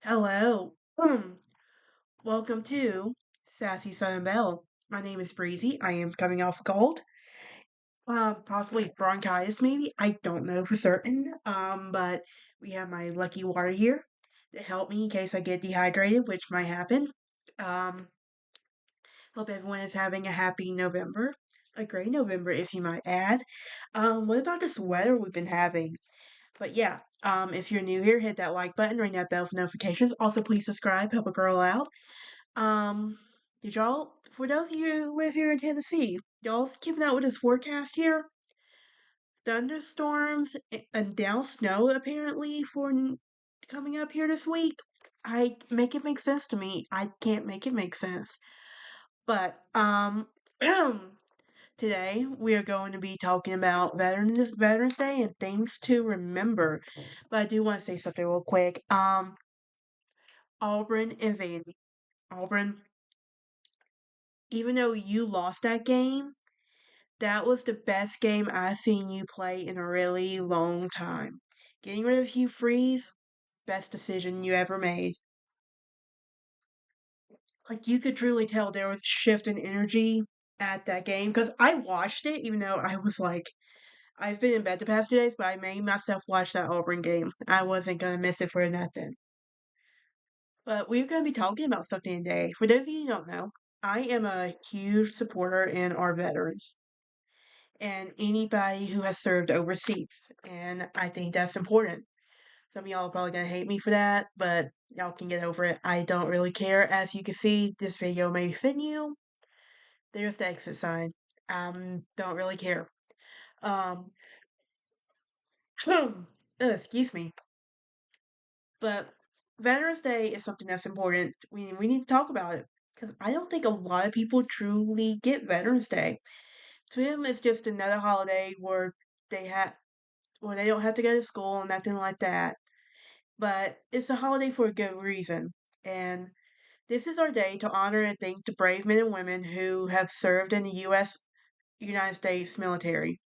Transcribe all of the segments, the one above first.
Hello. Welcome to Sassy and Belle. My name is Breezy. I am coming off a cold. Possibly bronchitis, maybe. I don't know for certain. But we have my lucky water here to help me in case I get dehydrated, which might happen. Um, Hope everyone is having a happy November. A great November, if you might add. What about this weather we've been having? But yeah, if you're new here, hit that like button, ring that bell for notifications. Also, please subscribe, help a girl out. Um, did y'all, for those of you who live here in Tennessee, y'all keeping out with this forecast here? Thunderstorms and down snow apparently coming up here this week. I make it make sense to me. I can't make it make sense. But today we are going to be talking about Veterans Day and things to remember. But I do want to say something real quick. Auburn and Vandy. Auburn, even though you lost that game, that was the best game I've seen you play in a really long time. Getting rid of Hugh Freeze, best decision you ever made. Like, you could truly tell there was a shift in energy at that game because I watched it, even though I was like, I've been in bed the past 2 days, but I made myself watch that Auburn game. I wasn't going to miss it for nothing. But we're going to be talking about something today. For those of you who don't know, I am a huge supporter in our veterans and anybody who has served overseas. And I think that's important. Some of y'all are probably going to hate me for that, but y'all can get over it. I don't really care. As you can see, this video may offend you. There's the exit sign. Don't really care. Um, excuse me. But Veterans Day is something that's important. We need to talk about it because I don't think a lot of people truly get Veterans Day. To them, it's just another holiday where they have where they don't have to go to school and nothing like that. But it's a holiday for a good reason. And this is our day to honor and thank the brave men and women who have served in the United States military.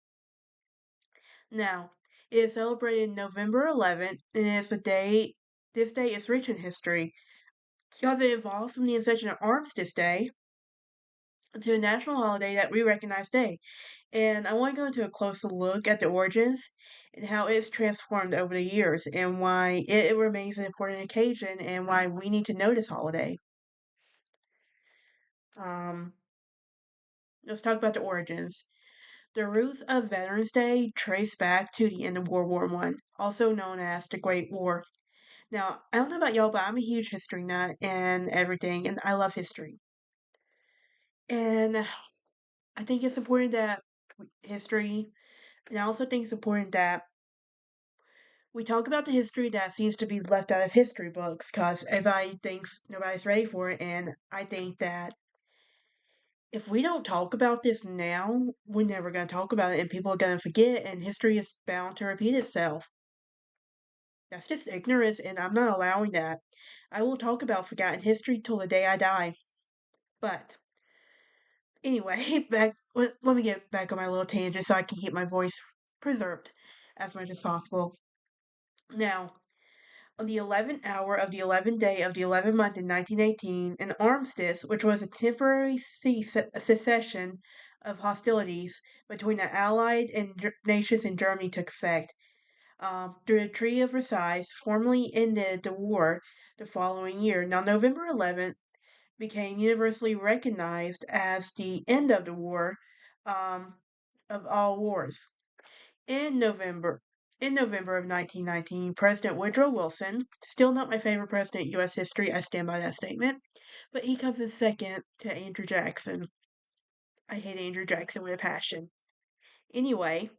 Now, it is celebrated November 11th, and it's this day is rich in history because it evolves from the inception of Armistice Day to a national holiday that we recognize today. And I want to go into a closer look at the origins and how it's transformed over the years and why it remains an important occasion and why we need to know this holiday. Um, let's talk about the origins. The roots of Veterans Day trace back to the end of World War One, also known as the Great War. Now, I don't know about y'all, but I'm a huge history nut and everything, and I love history. And I think it's important that history, and I also think it's important that we talk about the history that seems to be left out of history books because everybody thinks nobody's ready for it. And I think that if we don't talk about this now, we're never going to talk about it and people are going to forget, and history is bound to repeat itself. That's just ignorance, and I'm not allowing that. I will talk about forgotten history till the day I die. But anyway, let me get back on my little tangent so I can keep my voice preserved as much as possible. Now, on the 11th hour of the 11th day of the 11th month in 1918, an armistice, which was a temporary cessation of hostilities between the Allied nations in Germany, took effect. Through the Treaty of Versailles, formally ended the war the following year. Now, November 11th became universally recognized as the end of the war, um, of all wars. In November, in November of 1919, President Woodrow Wilson, still not my favorite president in U.S. history, I stand by that statement, but he comes in second to Andrew Jackson. I hate Andrew Jackson with a passion. Anyway,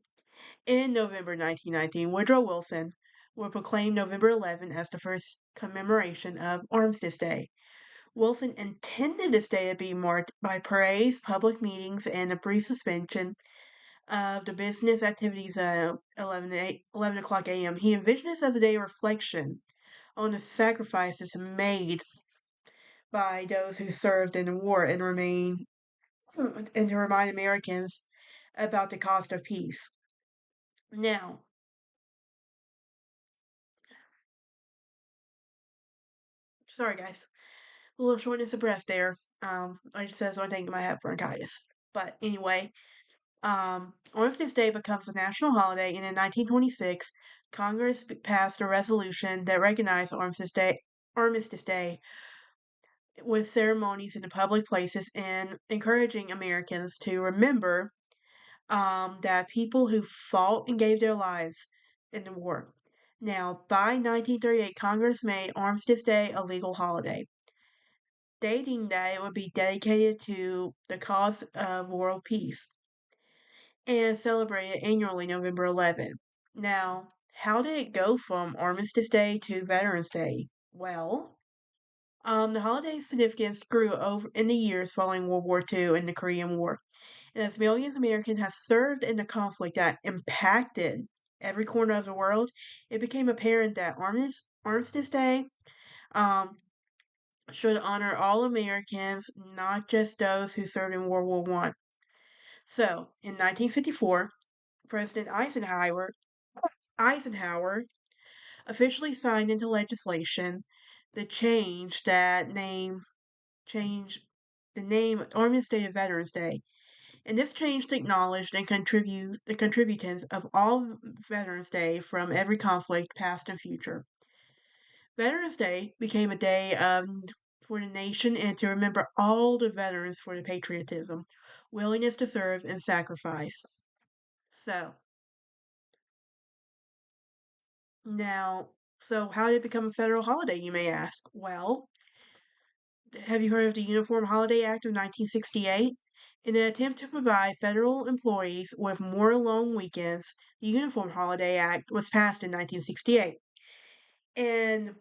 in November 1919, Woodrow Wilson will proclaim November 11 as the first commemoration of Armistice Day. Wilson intended this day to be marked by parades, public meetings, and a brief suspension of the business activities at 11 o'clock a.m. He envisioned this as a day of reflection on the sacrifices made by those who served in the war and to remind Americans about the cost of peace. Now, Sorry, guys. A little shortness of breath there. I just said one thing I might have bronchitis. But anyway, Armistice Day becomes a national holiday, and in 1926, Congress passed a resolution that recognized Armistice Day with ceremonies in the public places and encouraging Americans to remember that people who fought and gave their lives in the war. Now, by 1938, Congress made Armistice Day a legal holiday, stating that it would be dedicated to the cause of world peace and celebrated annually November 11th. Now, how did it go from Armistice Day to Veterans Day? Well, the holiday's significance grew over in the years following World War II and the Korean War. And as millions of Americans have served in the conflict that impacted every corner of the world, it became apparent that Armistice Day um, should honor all Americans, not just those who served in World War One. So, in 1954, President Eisenhower officially signed into legislation the change the name Armistice Day to Veterans Day. And this change acknowledged and contribute the contributants of all Veterans Day from every conflict, past and future. Veterans Day became a day for the nation and to remember all the veterans for their patriotism, willingness to serve, and sacrifice. So, now, so how did it become a federal holiday, you may ask? Well, have you heard of the Uniform Holiday Act of 1968? In an attempt to provide federal employees with more long weekends, the Uniform Holiday Act was passed in 1968. And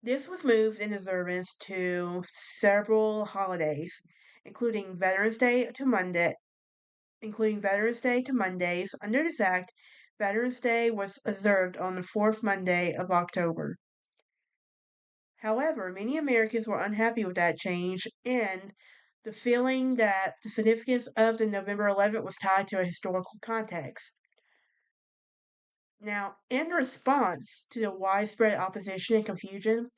this was moved in observance to several holidays, including Veterans Day to Monday, including Veterans Day to Mondays. Under this act, Veterans Day was observed on the fourth Monday of October. However, many Americans were unhappy with that change and the feeling that the significance of the November 11th was tied to a historical context. Now, in response to the widespread opposition and confusion,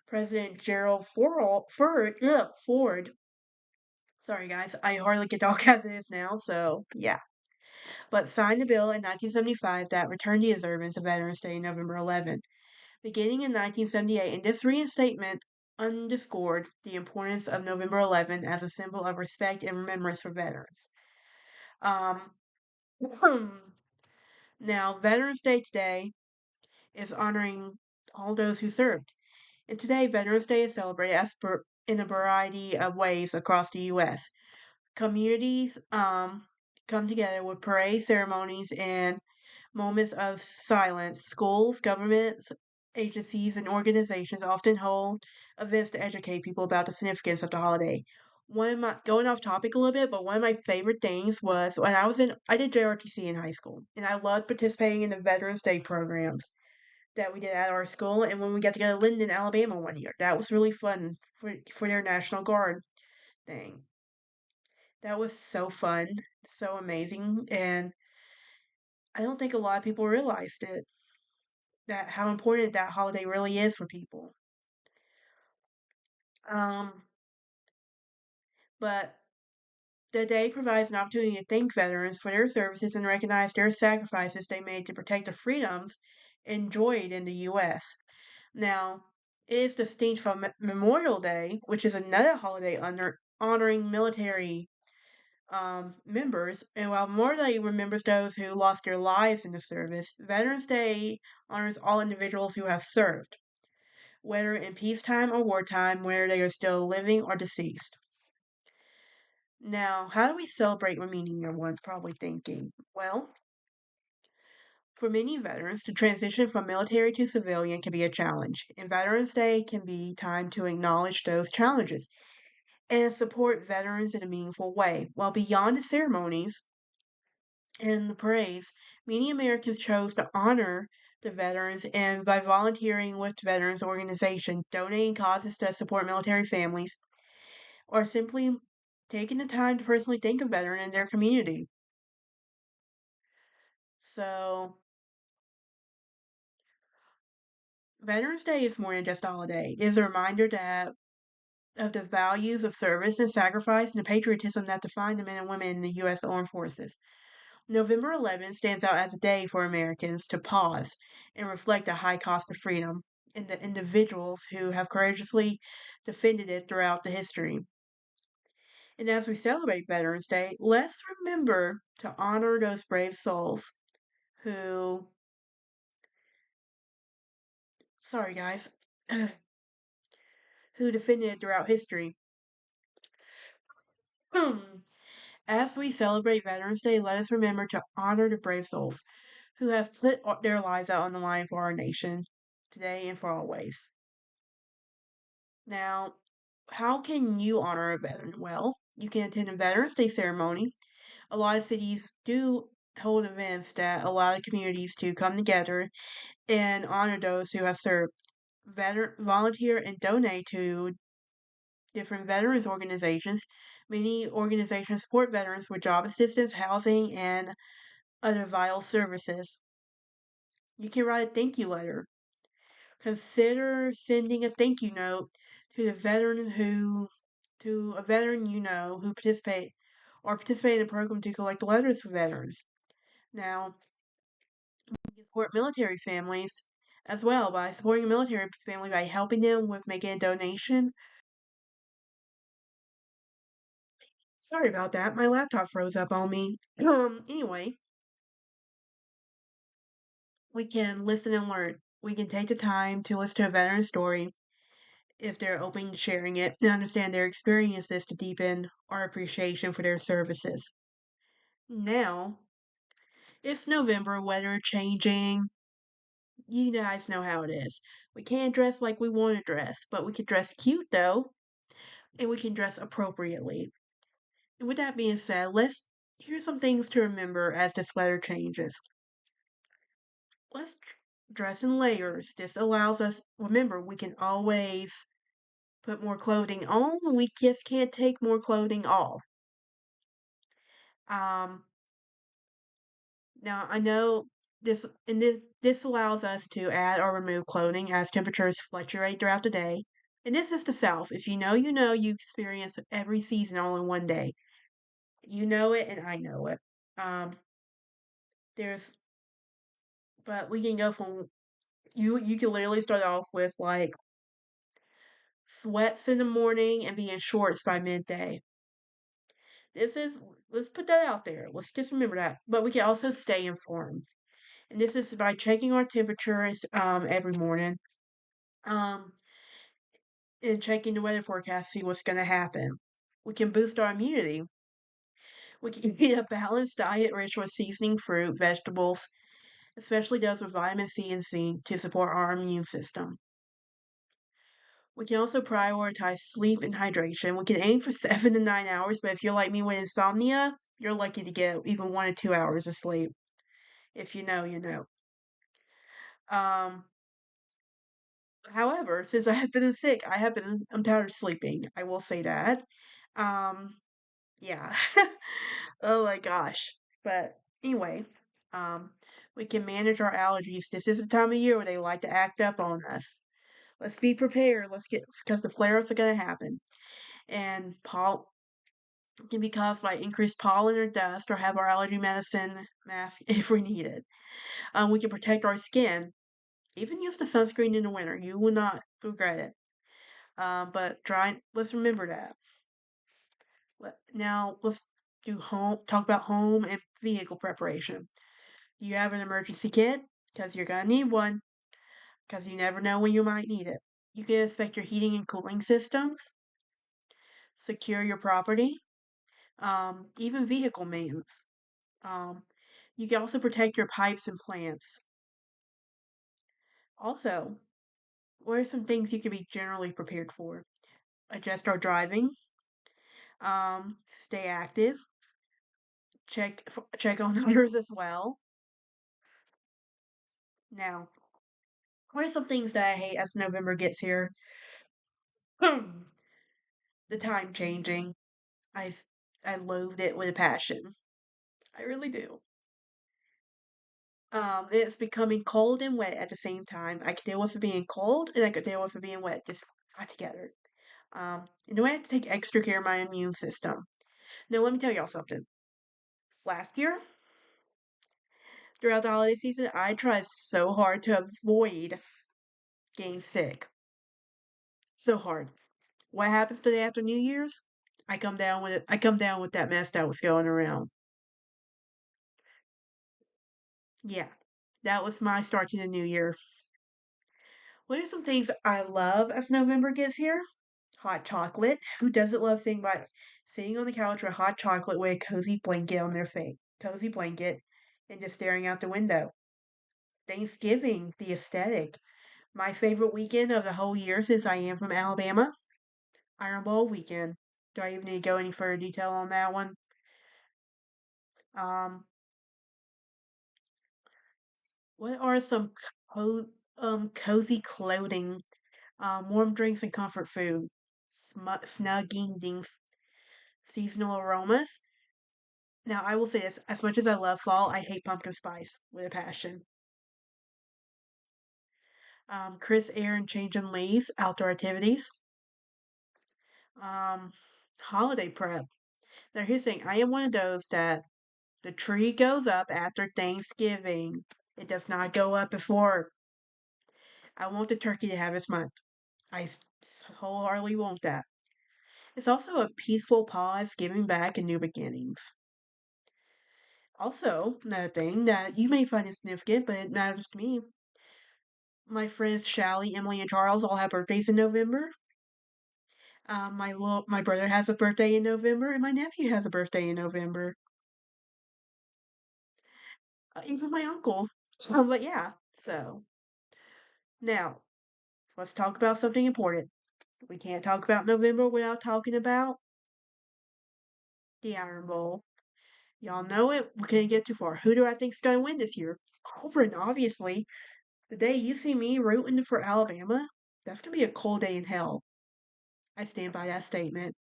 President Gerald Ford, sorry guys, I hardly get talk as it is now, so yeah, but signed the bill in 1975 that returned the observance of Veterans Day November 11th. Beginning in 1978, and this reinstatement underscored the importance of November 11th as a symbol of respect and remembrance for veterans. Um, now, Veterans Day today is honoring all those who served. And today, Veterans Day is celebrated in a variety of ways across the U.S. Communities come together with parade ceremonies and moments of silence. Schools, governments, agencies, and organizations often hold events to educate people about the significance of the holiday. One of my going off topic a little bit, but one of my favorite things was when I did JRTC in high school, and I loved participating in the Veterans Day programs that we did at our school. And when we got to go to Linden, Alabama one year, that was really fun for their National Guard thing. That was so fun, so amazing, and I don't think a lot of people realized it, that how important that holiday really is for people. Um, but the day provides an opportunity to thank veterans for their services and recognize their sacrifices they made to protect the freedoms enjoyed in the U.S. Now, it is distinct from Memorial Day, which is another holiday honoring military members. And while Memorial Day remembers those who lost their lives in the service, Veterans Day honors all individuals who have served, whether in peacetime or wartime, whether they are still living or deceased. Now, how do we celebrate meaning? Everyone's probably thinking. Well, for many veterans, the transition from military to civilian can be a challenge, and Veterans Day can be time to acknowledge those challenges and support veterans in a meaningful way. While beyond the ceremonies and the parades, many Americans chose to honor the veterans and by volunteering with veterans organizations, donating causes to support military families, or simply taking the time to personally think of veteran in their community. So Veterans Day is more than just a holiday. It is a reminder that of the values of service and sacrifice and the patriotism that define the men and women in the U.S. Armed Forces. November 11th stands out as a day for Americans to pause and reflect the high cost of freedom and the individuals who have courageously defended it throughout the history. And as we celebrate Veterans Day, let's remember to honor those brave souls who, sorry guys, who defended it throughout history. As we celebrate Veterans Day, let us remember to honor the brave souls who have put their lives out on the line for our nation today and for always. Now, how can you honor a veteran? Well, you can attend a Veterans Day ceremony. A lot of cities do hold events that allow the communities to come together and honor those who have served. Volunteer and donate to different veterans organizations. Many organizations support veterans with job assistance, housing, and other vital services. You can write a thank you letter. Consider sending a thank you note to the veteran who to a veteran you know who participate in a program to collect letters for veterans. Now, you can support military families as well by supporting a military family by helping them with making a donation. Sorry about that. My laptop froze up on me. Anyway, we can listen and learn. We can take the time to listen to a veteran story if they're open to sharing it and understand their experiences to deepen our appreciation for their services. Now, it's November, weather changing. You guys know how it is. We can't dress like we want to dress, but we can dress cute though, and we can dress appropriately. And with that being said, let's here's some things to remember as this weather changes. Let's dress in layers. This allows us, remember, we can always put more clothing on, we just can't take more clothing off. Um, Now I know this allows us to add or remove clothing as temperatures fluctuate throughout the day. And this is the South. If you know, you know, you experience every season all in one day. You know it, and I know it. Um, there's, but we can go from you. You can literally start off with like sweats in the morning and be in shorts by midday. This is let's put that out there. Let's just remember that. But we can also stay informed. And this is by checking our temperatures every morning um, and checking the weather forecast, see what's going to happen. We can boost our immunity. We can eat a balanced diet rich with seasoning fruit, vegetables, especially those with vitamin C and C to support our immune system. We can also prioritize sleep and hydration. We can aim for 7 to 9 hours, but if you're like me with insomnia, you're lucky to get even 1 to 2 hours of sleep. If you know, you know. Um, However, since I have been sick, I'm tired of sleeping. I will say that. Um, yeah. Oh my gosh. But anyway, um, we can manage our allergies. This is the time of year where they like to act up on us. Let's be prepared. Let's get because the flare-ups are going to happen, and pollen can be caused by increased pollen or dust, or have our allergy medicine mask if we need it. We can protect our skin. Even use the sunscreen in the winter. You will not regret it. But try. Let's remember that. Now let's do home. Talk about home and vehicle preparation. You have an emergency kit because you're gonna need one because you never know when you might need it. You can inspect your heating and cooling systems. Secure your property. Even vehicle maintenance. Um, you can also protect your pipes and plants. Also, what are some things you can be generally prepared for? Adjust our driving. Stay active. Check on others as well. Now, what are some things that I hate as November gets here? The time changing. I I loathed it with a passion. I really do. It's becoming cold and wet at the same time. I could deal with it being cold and I could deal with it being wet, just not together. And then I have to take extra care of my immune system. Now, let me tell y'all something. Last year, throughout the holiday season, I tried so hard to avoid getting sick. So hard. What happens the day after New Year's? I come down with it. I come down with that mess that was going around. Yeah, that was my start to the new year. What are some things I love as November gets here? Hot chocolate. Who doesn't love sitting on the couch with hot chocolate with a cozy blanket on their face? Cozy blanket and just staring out the window. Thanksgiving, the aesthetic. My favorite weekend of the whole year since I am from Alabama. Iron Bowl weekend. Do I even need to go any further detail on that one? Um, what are some cozy clothing, warm drinks and comfort food, snugging seasonal aromas? Now, I will say this: as much as I love fall, I hate pumpkin spice with a passion. Crisp air and changing leaves, outdoor activities, um, holiday prep. Now, here's the thing: I am one of those that the tree goes up after Thanksgiving. It does not go up before. I want the turkey to have its month. I wholeheartedly want that. It's also a peaceful pause, giving back and new beginnings. Also, another thing that you may find insignificant, but it matters to me. My friends Shally, Emily, and Charles all have birthdays in November. My brother has a birthday in November, and my nephew has a birthday in November. Even my uncle. But yeah, so now let's talk about something important. We can't talk about November without talking about the Iron Bowl. Y'all know it. We can't get too far. Who do I think's going to win this year? Auburn, obviously. The day you see me rooting for Alabama, that's going to be a cold day in hell. I stand by that statement.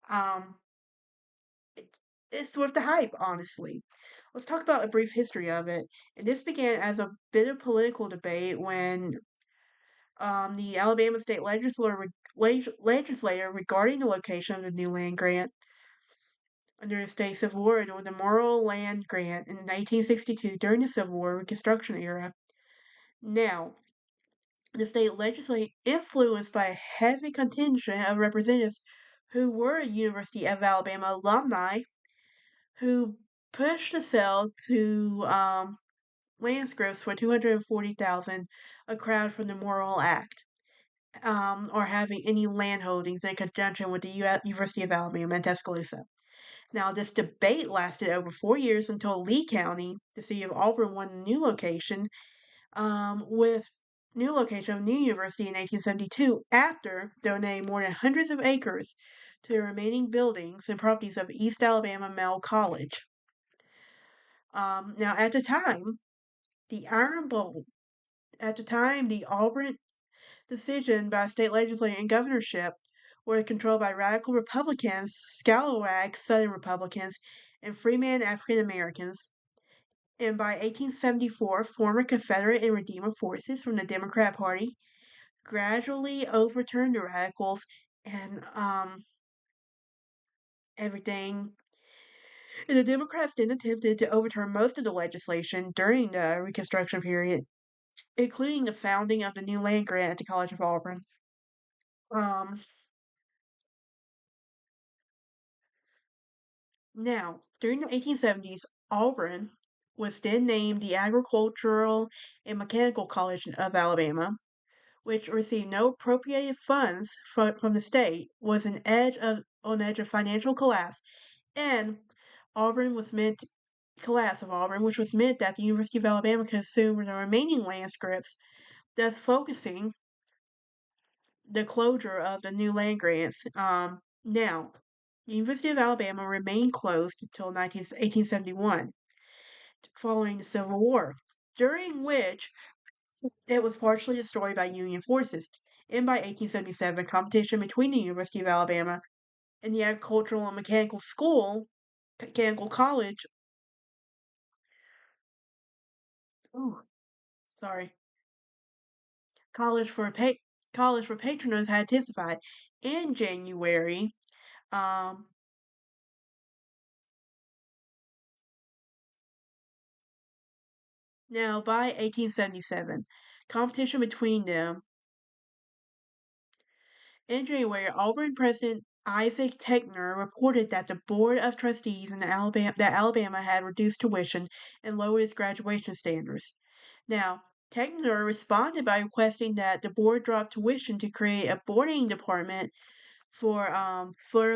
Um, it, it's worth the hype, honestly. Let's talk about a brief history of it. And this began as a bit of political debate when the Alabama state legislature regarding the location of the new land grant under the state Civil War and the Morrill Land Grant in 1962 during the Civil War Reconstruction era. Now, the state legislature, influenced by a heavy contingent of representatives who were University of Alabama alumni, who pushed the sale to land scripts for 240,000, a crowd from the Morrill Act, or having any land holdings in conjunction with the University of Alabama in Tuscaloosa. Now, this debate lasted over 4 years until Lee County, the city of Auburn, won a new location with new location of new university in 1872 after donating more than hundreds of acres to the remaining buildings and properties of East Alabama Male College. Now, at the time, the Iron Bowl, at the time, the Auburn decision by state legislature and governorship were controlled by radical Republicans, scalawag Southern Republicans, and freeman African Americans. And by 1874, former Confederate and Redeemer forces from the Democrat Party gradually overturned the radicals and everything. And the Democrats then attempted to overturn most of the legislation during the Reconstruction period, including the founding of the new land grant at the College of Auburn. Um, Now, during the 1870s, Auburn was then named the Agricultural and Mechanical College of Alabama, which received no appropriated funds from the state, was on edge of financial collapse, and Auburn was meant collapse of Auburn, which was meant that the University of Alabama could assume the remaining land scripts, thus focusing the closure of the new land grants. Now, the University of Alabama remained closed until 1871, following the Civil War, during which it was partially destroyed by Union forces. And by 1877, competition between the University of Alabama and the Agricultural and Mechanical College Ooh, sorry. College for pa- College for Patrons had testified in January. Um, Now by 1877, competition between them. In January, Auburn President Isaac Techner reported that the Board of Trustees in Alabama had reduced tuition and lowered its graduation standards. Now, Techner responded by requesting that the board drop tuition to create a boarding department for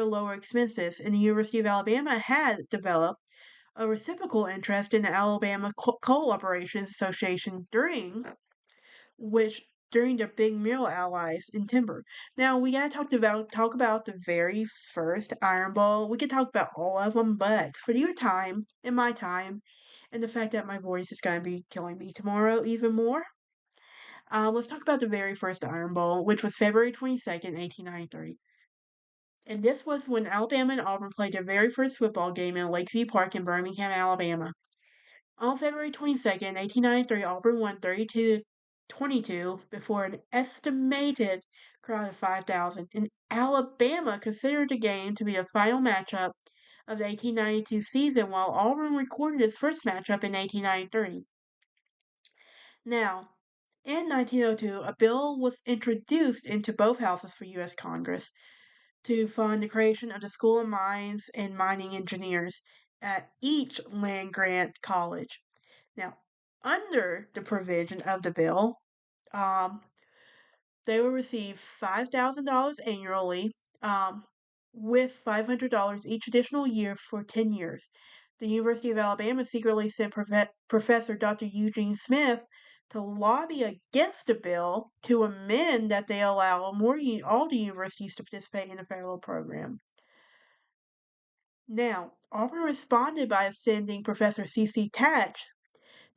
lower expenses, and the University of Alabama had developed a reciprocal interest in the Alabama Coal Operations Association during the big mill allies in timber. Now we gotta talk about the very first Iron Bowl. We could talk about all of them, but for your time and my time, and the fact that my voice is gonna be killing me tomorrow even more, let's talk about the very first Iron Bowl, which was February 22nd, 1893. And this was when Alabama and Auburn played their very first football game in Lakeview Park in Birmingham, Alabama. On February 22nd, 1893, Auburn won 32-22 before an estimated crowd of 5,000. And Alabama considered the game to be a final matchup of the 1892 season, while Auburn recorded its first matchup in 1893. Now, in 1902, a bill was introduced into both houses for U.S. Congress to fund the creation of the School of Mines and Mining Engineers at each land grant college. Now, under the provision of the bill, um, they will receive $5,000 annually, um, with $500 each additional year for 10 years. The University of Alabama secretly sent Professor Dr. Eugene Smith to lobby against the bill to amend that they allow all the universities to participate in the federal program. Now, Auburn responded by sending Professor C.C. Tatch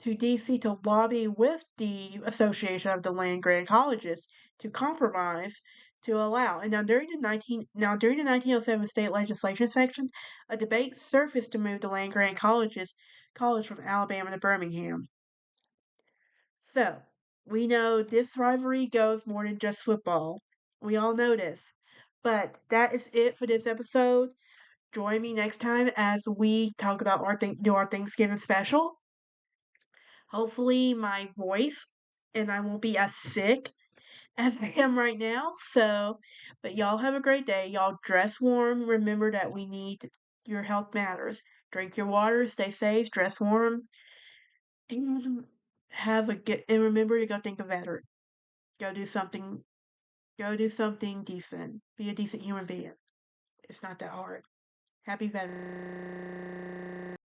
to D.C. to lobby with the Association of the Land Grant Colleges to compromise to allow. And during the 1907 state legislation section, a debate surfaced to move the land grant college from Alabama to Birmingham. So we know this rivalry goes more than just football. We all know this. But that is it for this episode. Join me next time as we talk about our Thanksgiving special. Hopefully, my voice and I won't be as sick as I am right now. So, but y'all have a great day. Y'all dress warm. Remember that your health matters. Drink your water, stay safe, dress warm, and and remember to go think of better. Go do something. Go do something decent. Be a decent human being. It's not that hard. Happy Veterans.